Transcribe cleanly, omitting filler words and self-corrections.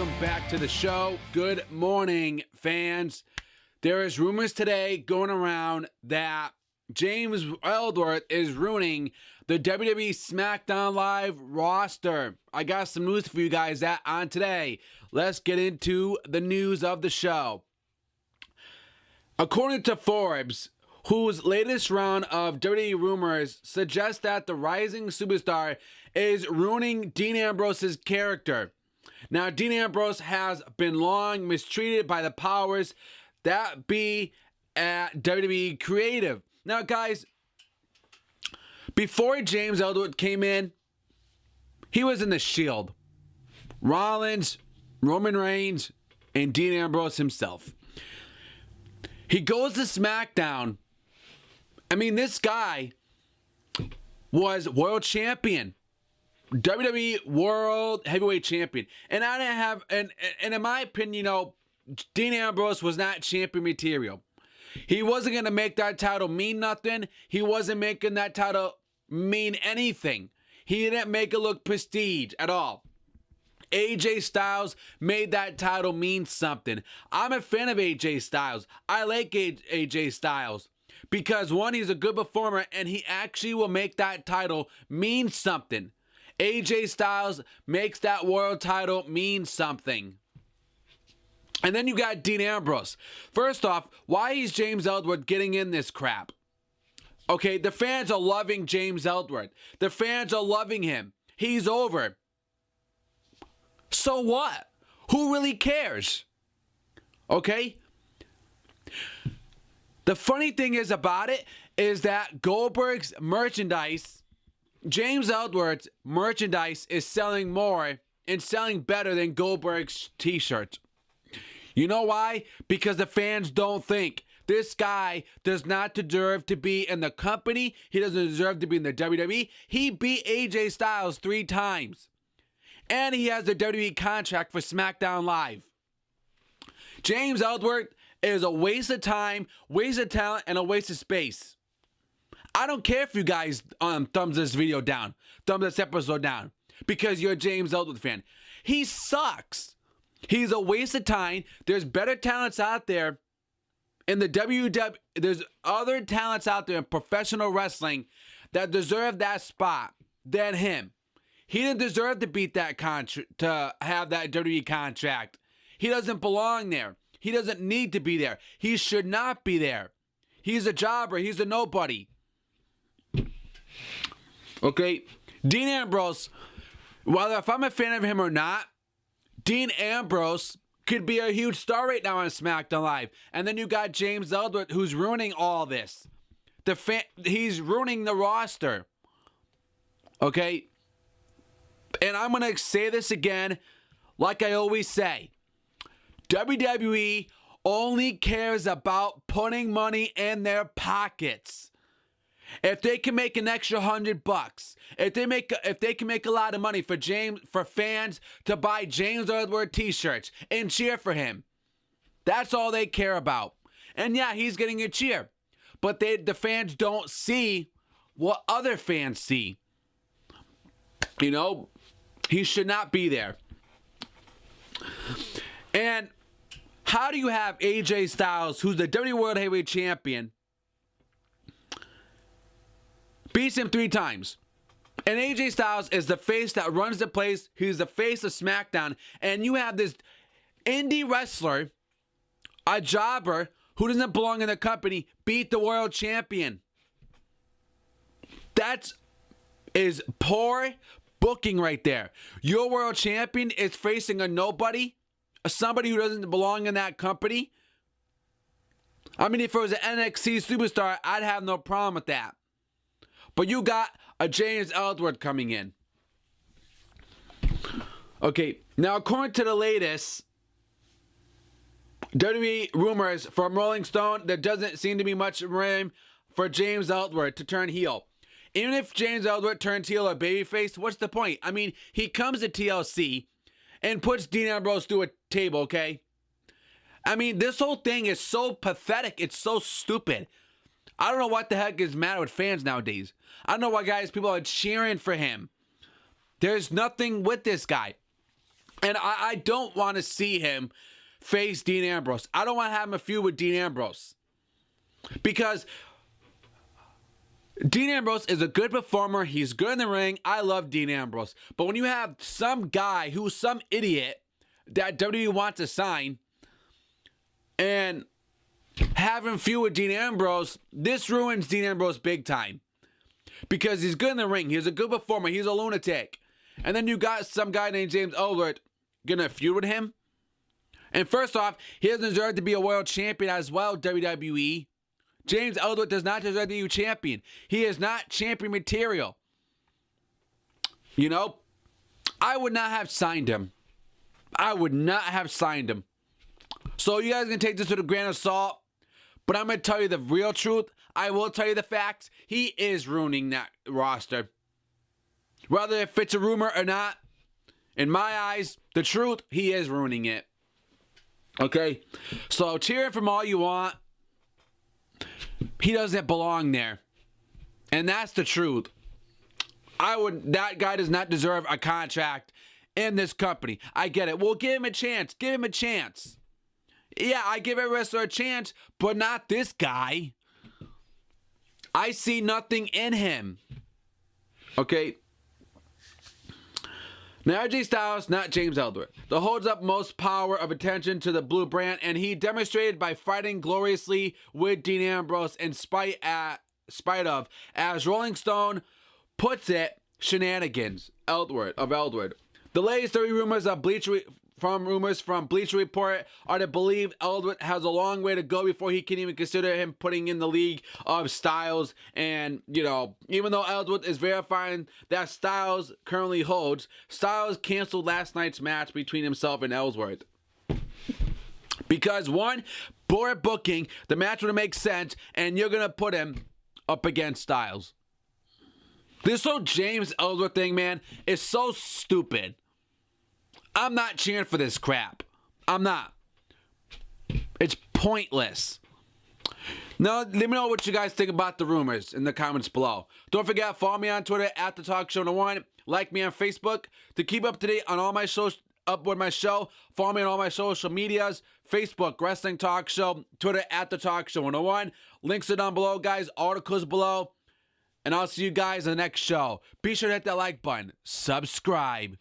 welcome back to the show. Good morning, fans. There is rumors today going around that James Ellsworth is ruining the WWE SmackDown Live roster. I got some news for you guys that on today. Let's get into the news of the show. According to Forbes, whose latest round of WWE rumors suggests that the rising superstar is ruining Dean Ambrose's character. Now, Dean Ambrose has been long mistreated by the powers that be at WWE Creative. Now, guys, before James Ellsworth came in, he was in the Shield. Rollins, Roman Reigns, and Dean Ambrose himself. He goes to SmackDown. I mean, this guy was world champion. WWE World Heavyweight Champion. And I didn't have, and in my opinion, you know, Dean Ambrose was not champion material. He wasn't going to make that title mean nothing. He wasn't making that title mean anything. He didn't make it look prestige at all. AJ Styles made that title mean something. I'm a fan of AJ Styles. I like AJ Styles. Because one, he's a good performer and he actually will make that title mean something. AJ Styles makes that world title mean something. And then you got Dean Ambrose. First off, why is James Ellsworth getting in this crap? Okay, the fans are loving James Ellsworth. The fans are loving him. He's over. So what? Who really cares? Okay? The funny thing is about it is that Goldberg's merchandise, James Ellsworth's merchandise is selling more and selling better than Goldberg's t-shirts. You know why? Because the fans don't think this guy does not deserve to be in the company. He doesn't deserve to be in the WWE. He beat AJ Styles 3 times. And he has the WWE contract for SmackDown Live. James Ellsworth is a waste of time, waste of talent, and a waste of space. I don't care if you guys thumbs this video down, thumbs this episode down, because you're a James Ellsworth fan. He sucks. He's a waste of time. There's better talents out there in the WWE. There's other talents out there in professional wrestling that deserve that spot than him. He didn't deserve to beat that contract, to have that WWE contract. He doesn't belong there. He doesn't need to be there. He should not be there. He's a jobber. He's a nobody. Okay, Dean Ambrose, whether if I'm a fan of him or not, Dean Ambrose could be a huge star right now on SmackDown Live. And then you got James Ellsworth, who's ruining all this. He's ruining the roster. Okay? And I'm going to say this again, like I always say. WWE only cares about putting money in their pockets. If they can make an extra $100, if they can make a lot of money for fans to buy James Ellsworth t-shirts and cheer for him, that's all they care about. And yeah, he's getting a cheer, but the fans don't see what other fans see. You know, he should not be there. And how do you have AJ Styles, who's the WWE World Heavyweight Champion, beats him 3 times? And AJ Styles is the face that runs the place. He's the face of SmackDown. And you have this indie wrestler, a jobber, who doesn't belong in the company, beat the world champion. That is poor booking right there. Your world champion is facing a nobody, somebody who doesn't belong in that company. I mean, if it was an NXT superstar, I'd have no problem with that. But you got a James Ellsworth coming in. Okay, now according to the latest WWE rumors from Rolling Stone, there doesn't seem to be much room for James Ellsworth to turn heel. Even if James Ellsworth turns heel or babyface, what's the point? I mean, he comes to TLC and puts Dean Ambrose through a table, okay? I mean, this whole thing is so pathetic. It's so stupid. I don't know what the heck is the matter with fans nowadays. I don't know why people are cheering for him. There's nothing with this guy. And I don't want to see him face Dean Ambrose. I don't want to have him a feud with Dean Ambrose. Because Dean Ambrose is a good performer. He's good in the ring. I love Dean Ambrose. But when you have some guy who's some idiot that WWE wants to sign and have him feud with Dean Ambrose, this ruins Dean Ambrose big time. Because he's good in the ring. He's a good performer. He's a lunatic. And then you got some guy named James Ellsworth gonna feud with him. And first off, he doesn't deserve to be a world champion as well, WWE. James Ellsworth does not deserve to be a champion. He is not champion material. You know, I would not have signed him. I would not have signed him. So you guys can take this with a grain of salt. But I'm going to tell you the real truth. I will tell you the facts. He is ruining that roster. Whether if it's a rumor or not, in my eyes, the truth, he is ruining it. Okay? So cheer him from all you want. He doesn't belong there. And that's the truth. That guy does not deserve a contract in this company. I get it. Well, give him a chance. Give him a chance. Yeah, I give every wrestler a chance, but not this guy. I see nothing in him. Okay? Now, AJ Styles, not James Ellsworth, that holds up most power of attention to the blue brand, and he demonstrated by fighting gloriously with Dean Ambrose in spite of, as Rolling Stone puts it, shenanigans of Ellsworth. The latest 30 rumors from Bleacher Report are to believe Ellsworth has a long way to go before he can even consider him putting in the league of Styles. And, you know, even though Ellsworth is verifying that Styles currently holds, Styles canceled last night's match between himself and Ellsworth. Because, one, poor booking, the match would make sense, and you're going to put him up against Styles. This whole James Ellsworth thing, man, is so stupid. I'm not cheering for this crap. I'm not. It's pointless. Now, let me know what you guys think about the rumors in the comments below. Don't forget, follow me on Twitter at The Talk Show 101. Like me on Facebook. To keep up to date on all my shows, up with my show, follow me on all my social medias. Facebook, Wrestling Talk Show. Twitter at The Talk Show 101. Links are down below, guys. Articles below. And I'll see you guys in the next show. Be sure to hit that like button. Subscribe.